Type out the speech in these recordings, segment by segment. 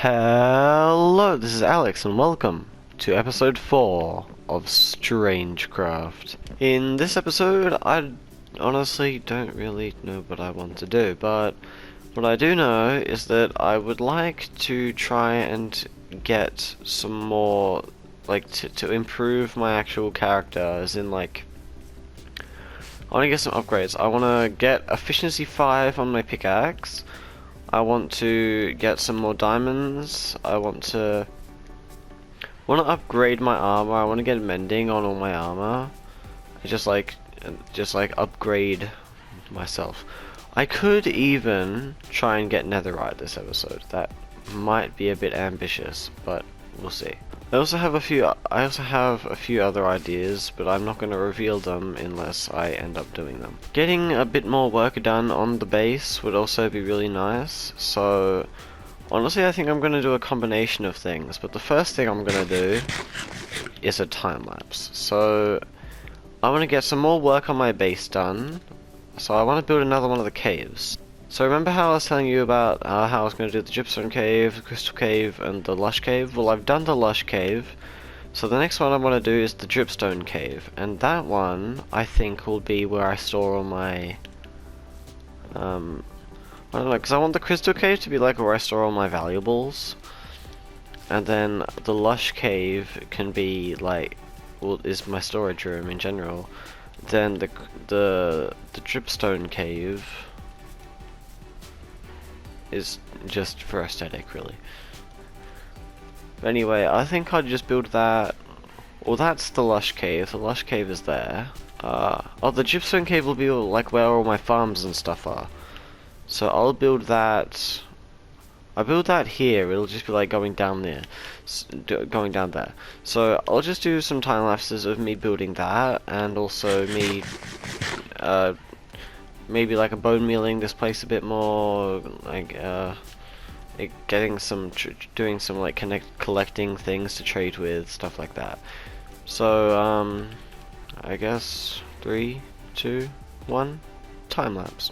Hello, this is Alex and welcome to episode 4 of Strangecraft. In this episode, I honestly don't really know what I want to do, but what I do know is that I would like to try and get some more, to improve my actual character, as in I want to get some upgrades. I want to get efficiency 5 on my pickaxe. I want to get some more diamonds. I want to upgrade my armor. I want to get mending on all my armor. Just like upgrade myself. I could even try and get netherite this episode. That might be a bit ambitious, but we'll see. I also have a few other ideas, but I'm not going to reveal them unless I end up doing them. Getting a bit more work done on the base would also be really nice. So honestly, I think I'm going to do a combination of things, but the first thing I'm going to do is a time lapse. So I want to get some more work on my base done. So I want to build another one of the caves. So remember how I was telling you about how I was going to do the Dripstone Cave, the Crystal Cave, and the Lush Cave? Well, I've done the Lush Cave, so the next one I want to do is the Dripstone Cave, and that one, I think, will be where I store all my, I don't know, because I want the Crystal Cave to be like where I store all my valuables, and then the Lush Cave can be like, well, is my storage room in general. Then the Dripstone Cave is just for aesthetic, really. But anyway, I think I'd just build that. Well, that's the Lush Cave. The Lush Cave is there. Oh, the Dripstone Cave will be like where all my farms and stuff are. So I'll build that. I build that here. It'll just be like going down there, going down there. So I'll just do some time lapses of me building that, and also me, maybe like a bone mealing this place a bit more, getting some, doing some like collecting things to trade with, stuff like that. So I guess 3, 2, 1, time lapse.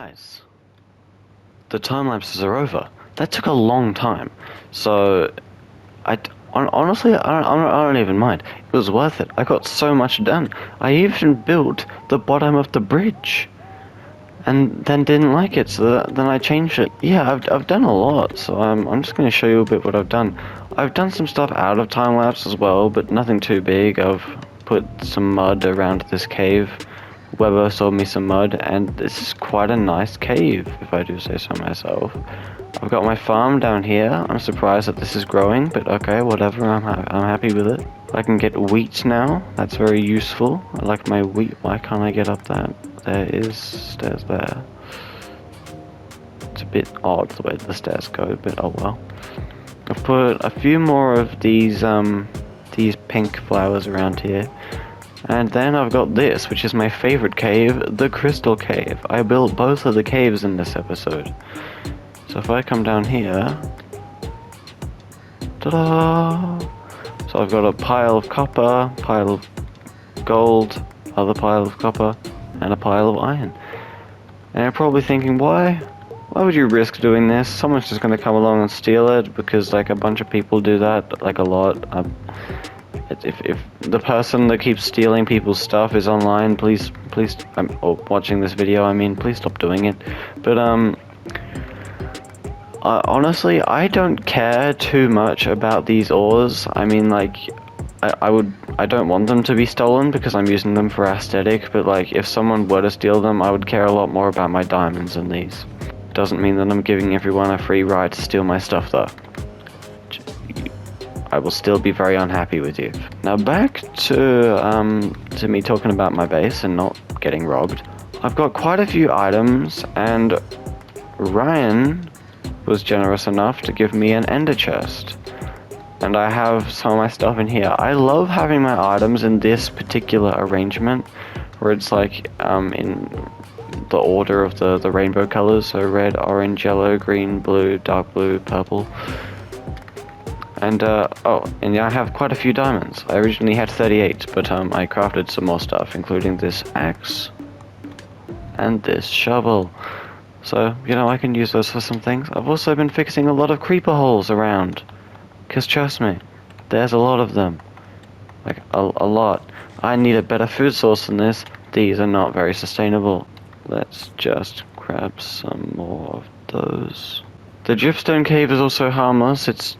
Guys, the time lapses are over. That took a long time. So, honestly, I don't even mind. It was worth it. I got so much done. I even built the bottom of the bridge. And then didn't like it, so then I changed it. Yeah, I've done a lot, so I'm just going to show you a bit what I've done. I've done some stuff out of time lapse as well, but nothing too big. I've put some mud around this cave. Weber sold me some mud, and this is quite a nice cave, if I do say so myself. I've got my farm down here. I'm surprised that this is growing, but okay, whatever. I'm happy with it. I can get wheat now. That's very useful. I like my wheat. Why can't I get up that? There is stairs there. It's a bit odd the way the stairs go, but oh well. I've put a few more of these pink flowers around here. And then I've got this, which is my favorite cave, the Crystal Cave. I built both of the caves in this episode. So if I come down here... Ta-da! So I've got a pile of copper, pile of gold, other pile of copper, and a pile of iron. And you're probably thinking, why would you risk doing this? Someone's just going to come along and steal it, because like a bunch of people do that, like a lot. If the person that keeps stealing people's stuff is online, please, or watching this video, I mean, please stop doing it. But honestly, I don't care too much about these ores. I mean, like, I don't want them to be stolen because I'm using them for aesthetic, but like, if someone were to steal them, I would care a lot more about my diamonds than these. Doesn't mean that I'm giving everyone a free ride to steal my stuff though. I will still be very unhappy with you. Now back to me talking about my base and not getting robbed. I've got quite a few items, and Ryan was generous enough to give me an ender chest. And I have some of my stuff in here. I love having my items in this particular arrangement, where it's like in the order of the rainbow colors, so red, orange, yellow, green, blue, dark blue, purple. And and yeah, I have quite a few diamonds. I originally had 38, but I crafted some more stuff, including this axe and this shovel. So, you know, I can use those for some things. I've also been fixing a lot of creeper holes around. Because trust me, there's a lot of them. Like, a lot. I need a better food source than this. These are not very sustainable. Let's just grab some more of those. The dripstone cave is also harmless. It's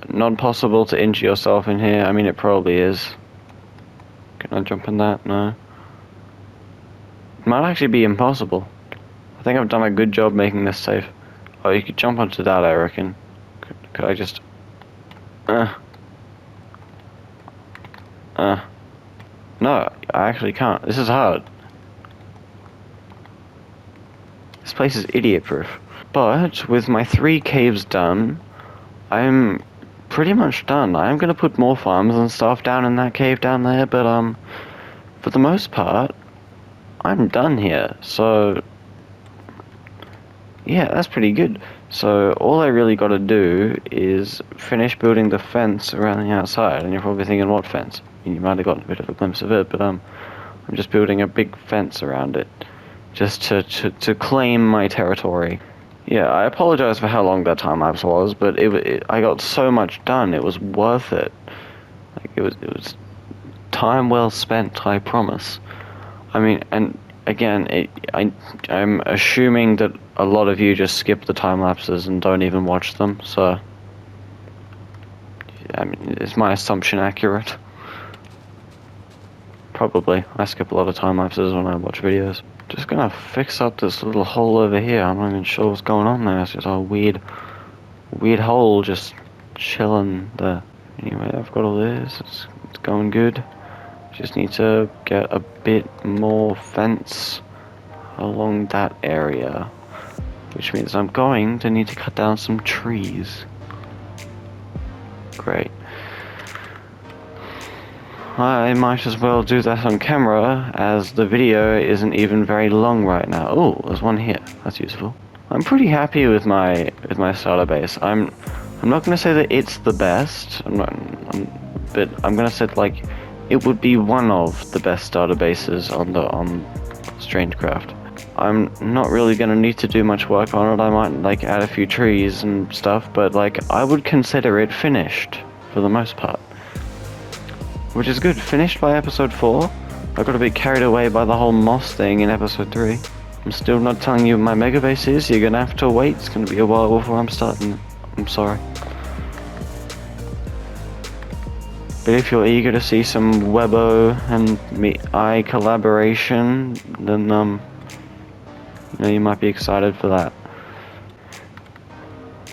not possible to injure yourself in here. I mean, it probably is. Can I jump in that? No. It might actually be impossible. I think I've done a good job making this safe. Oh, you could jump onto that, I reckon. Could I just... No, I actually can't. This is hard. This place is idiot-proof. But, with my 3 caves done, I'm pretty much done. I'm gonna put more farms and stuff down in that cave down there, but, for the most part, I'm done here. So, yeah, that's pretty good. So, all I really gotta do is finish building the fence around the outside, and you're probably thinking, what fence? You might have gotten a bit of a glimpse of it, but, I'm just building a big fence around it, just to claim my territory. Yeah, I apologize for how long that time lapse was, but I got so much done. It was worth it. Like, it was time well spent, I promise. I mean, and again, I'm assuming that a lot of you just skip the time lapses and don't even watch them. So, I mean, is my assumption accurate? Probably. I skip a lot of time lapses when I watch videos. Just gonna fix up this little hole over here. I'm not even sure what's going on there. It's just a weird hole just chilling there. Anyway, I've got all this. It's going good. Just need to get a bit more fence along that area, which means I'm going to need to cut down some trees. Great. I might as well do that on camera, as the video isn't even very long right now. Oh, there's one here. That's useful. I'm pretty happy with my starter base. I'm not gonna say that it's the best. But I'm gonna say like it would be one of the best starter bases on Strangecraft. I'm not really gonna need to do much work on it. I might like add a few trees and stuff, but like I would consider it finished for the most part. Which is good. Finished by episode 4. I got a bit carried away by the whole moss thing in episode 3. I'm still not telling you what my mega base is. You're gonna have to wait. It's gonna be a while before I'm starting. I'm sorry. But if you're eager to see some Webbo and I collaboration, then you know, you might be excited for that.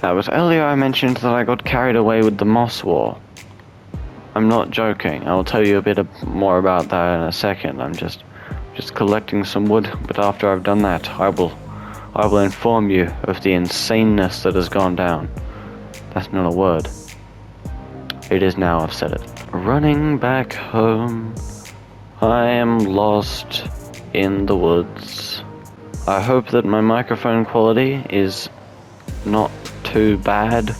That was earlier I mentioned that I got carried away with the Moss War. I'm not joking. I'll tell you a bit more about that in a second. I'm just collecting some wood, but after I've done that, I will inform you of the insaneness that has gone down. That's not a word. It is now, I've said it. Running back home, I am lost in the woods. I hope that my microphone quality is not too bad.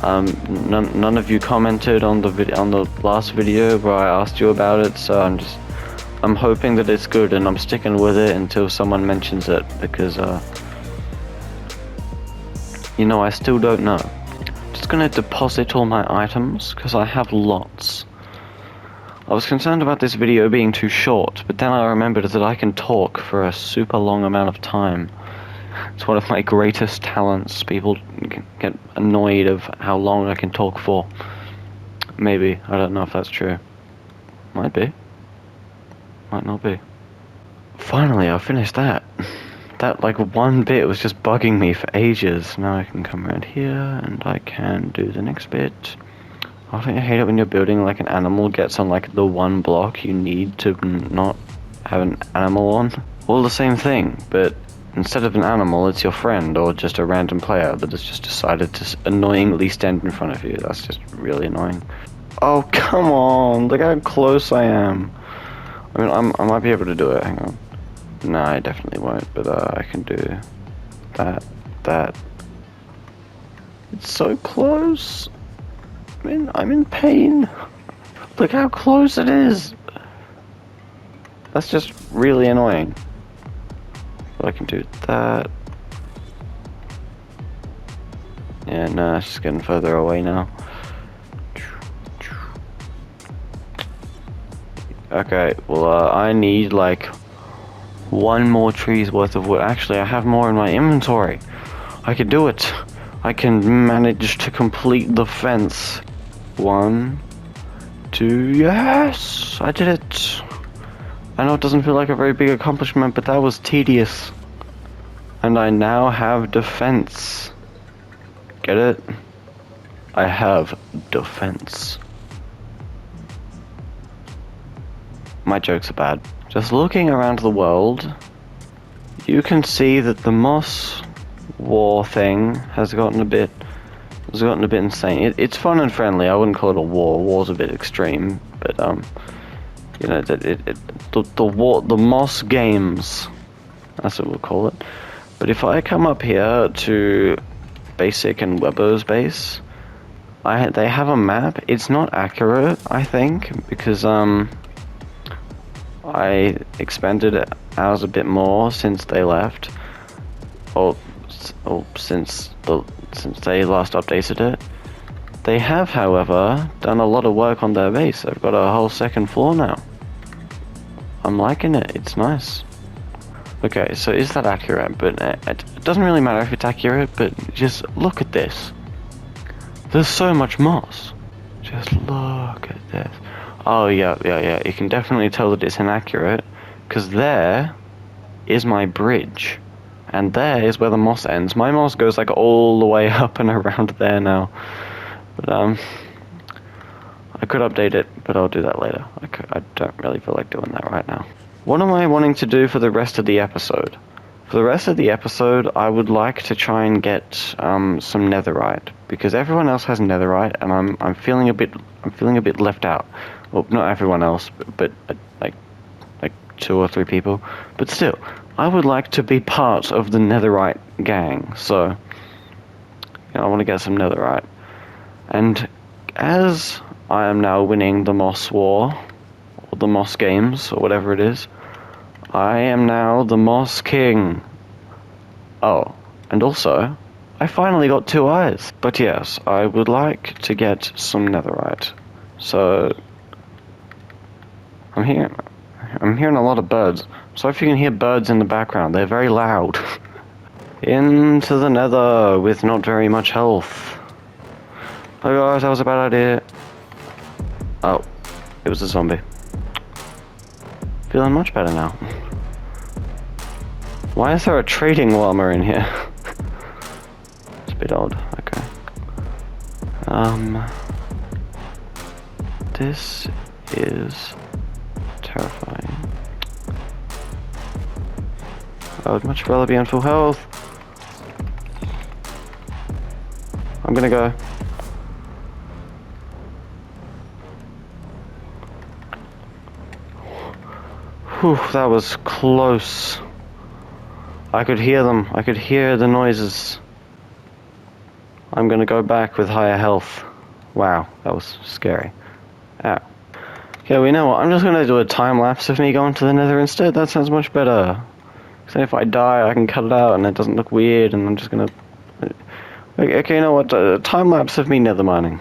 None of you commented on the last video where I asked you about it, so I'm hoping that it's good, and I'm sticking with it until someone mentions it, because you know, I still don't know. Just gonna deposit all my items because I have lots. I was concerned about this video being too short, but then I remembered that I can talk for a super long amount of time. It's one of my greatest talents. People get annoyed of how long I can talk for. Maybe. I don't know if that's true. Might be. Might not be. Finally, I finished that. That, like, one bit was just bugging me for ages. Now I can come around here, and I can do the next bit. Oh, don't you hate it when you're building, like, an animal gets on, like, the one block you need to not have an animal on? Well, the same thing, but instead of an animal, it's your friend, or just a random player that has just decided to annoyingly stand in front of you. That's just really annoying. Oh, come on! Look how close I am! I mean, I might be able to do it, hang on. No, I definitely won't, but I can do that. It's so close! I'm in pain. Look how close it is! That's just really annoying. But I can do that. Yeah, no, it's just getting further away now. Okay, well, I need like one more tree's worth of wood. Actually, I have more in my inventory. I can do it. I can manage to complete the fence. 1, 2, yes! I did it. I know it doesn't feel like a very big accomplishment, but that was tedious. And I now have defense. Get it? I have defense. My jokes are bad. Just looking around the world, you can see that the Moss War thing has gotten a bit insane. It's fun and friendly. I wouldn't call it a war. War's a bit extreme, but you know, the Moss Games, that's what we'll call it. But if I come up here to Basic and Webbo's base, they have a map. It's not accurate, I think, because I expanded ours a bit more since they left, or since they last updated it. They have, however, done a lot of work on their base. They've got a whole second floor now. I'm liking it. It's nice. Okay, so is that accurate? But it doesn't really matter if it's accurate, but just look at this. There's so much moss. Just look at this. Oh, yeah. You can definitely tell that it's inaccurate, because there is my bridge. And there is where the moss ends. My moss goes like all the way up and around there now. But I could update it, but I'll do that later. I don't really feel like doing that right now. What am I wanting to do for the rest of the episode? For the rest of the episode, I would like to try and get some netherite, because everyone else has netherite, and I'm feeling a bit left out. Well, not everyone else, but like 2 or 3 people. But still, I would like to be part of the netherite gang. So, you know, I want to get some netherite. And as I am now winning the Moss War, or the Moss Games, or whatever it is, I am now the Moss King. Oh, and also, I finally got 2 eyes. But yes, I would like to get some netherite. So, I'm hearing a lot of birds. So if you can hear birds in the background, they're very loud. Into the nether with not very much health. Oh guys, that was a bad idea. Oh, it was a zombie. Feeling much better now. Why is there a trading llama in here? It's a bit odd, okay. This is terrifying. I would much rather be on full health. I'm gonna go. Whew, that was close. I could hear them. I could hear the noises. I'm gonna go back with higher health. Wow, that was scary. Ow. Okay, we know what. I'm just gonna do a time lapse of me going to the nether instead. That sounds much better. So if I die, I can cut it out and it doesn't look weird, and I'm just gonna... Okay, you know what? Time lapse of me nether mining.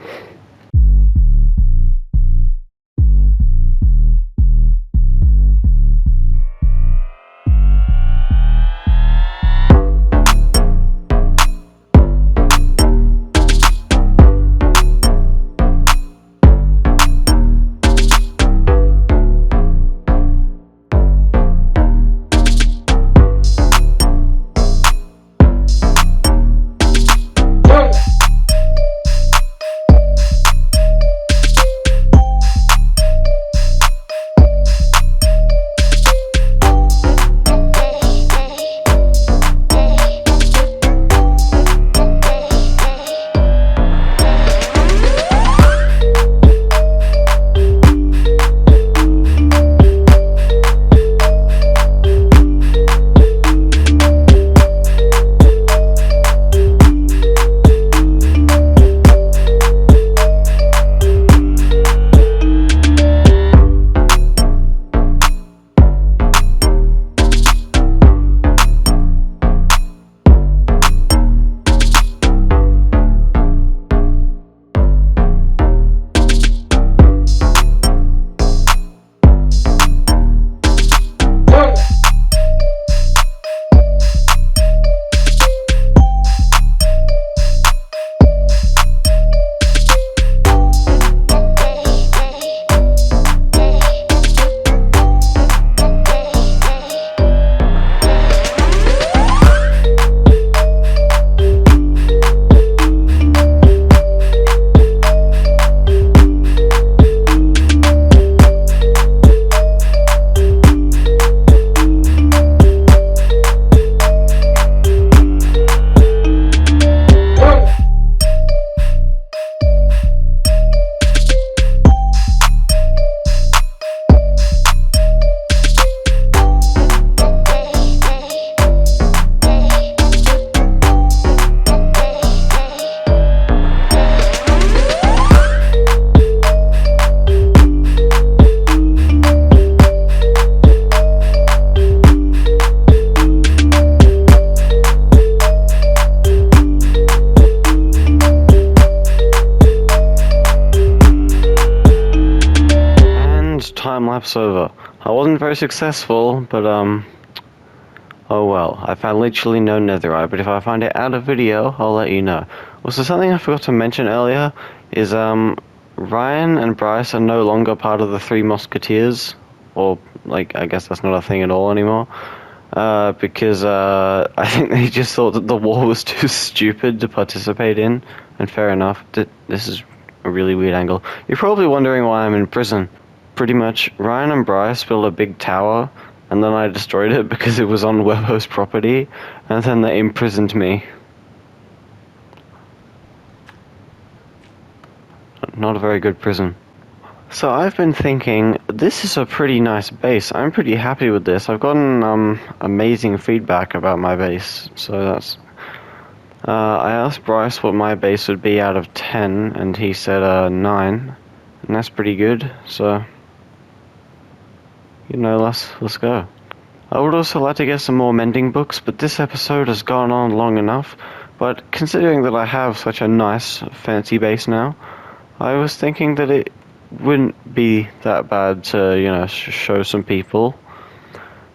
Time-lapse over. I wasn't very successful, but oh well. I found literally no netherite, but if I find it out of video, I'll let you know. Also, something I forgot to mention earlier is Ryan and Bryce are no longer part of the Three Musketeers, or like I guess that's not a thing at all anymore. Because I think they just thought that the war was too stupid to participate in, and fair enough. This is a really weird angle. You're probably wondering why I'm in prison. Pretty much, Ryan and Bryce built a big tower, and then I destroyed it because it was on Webho's property, and then they imprisoned me. Not a very good prison. So I've been thinking, this is a pretty nice base. I'm pretty happy with this. I've gotten amazing feedback about my base, so that's... I asked Bryce what my base would be out of 10, and he said 9, and that's pretty good, so... You know, let's go. I would also like to get some more mending books, but this episode has gone on long enough. But considering that I have such a nice, fancy base now, I was thinking that it wouldn't be that bad to, show some people.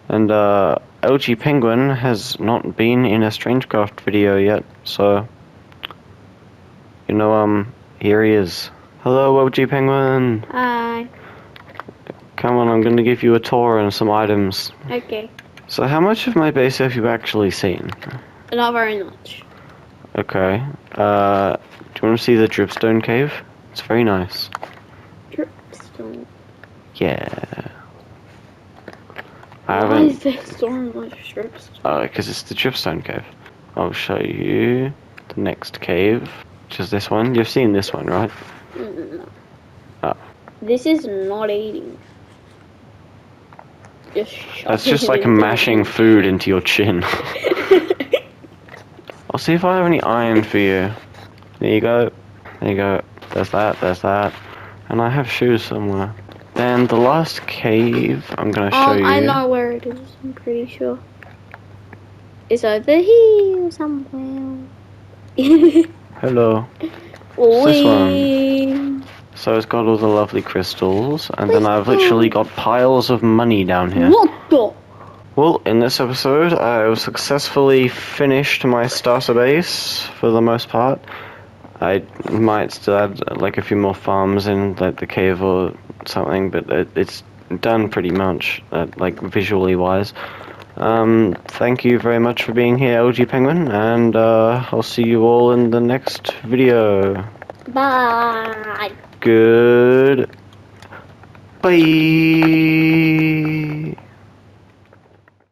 And, LG Penguin has not been in a Strangecraft video yet, so, here he is. Hello, LG Penguin! Hi. Come on, I'm gonna give you a tour and some items. Okay. So how much of my base have you actually seen? Not very much. Okay. Do you want to see the dripstone cave? It's very nice. Dripstone. Yeah. I Why haven't. is there so much dripstone? Oh, because it's the dripstone cave. I'll show you the next cave, which is this one. You've seen this one, right? No. Oh. This is not eating. That's just like mashing food into your chin. I'll see if I have any iron for you. There you go. There you go. There's that. There's that. And I have shoes somewhere. Then the last cave I'm gonna show you. I know where it is. I'm pretty sure. It's over here somewhere. Hello. This one. So it's got all the lovely crystals, and then I've literally got piles of money down here. What the? Well, in this episode, I successfully finished my starter base for the most part. I might still add like a few more farms in like the cave or something, but it's done pretty much, like visually wise. Thank you very much for being here, LG Penguin, and I'll see you all in the next video. Bye. Good. Bye.